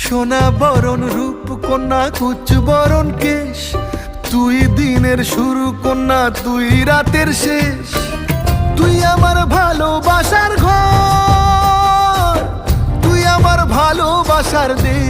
সোনা বরণ রূপ কন্যা কুচ বরণ কেশ, তুই দিনের শুরু কন্যা তুই রাতের শেষ। তুই আমার ভালোবাসার ঘর, তুই আমার ভালোবাসার দেশ।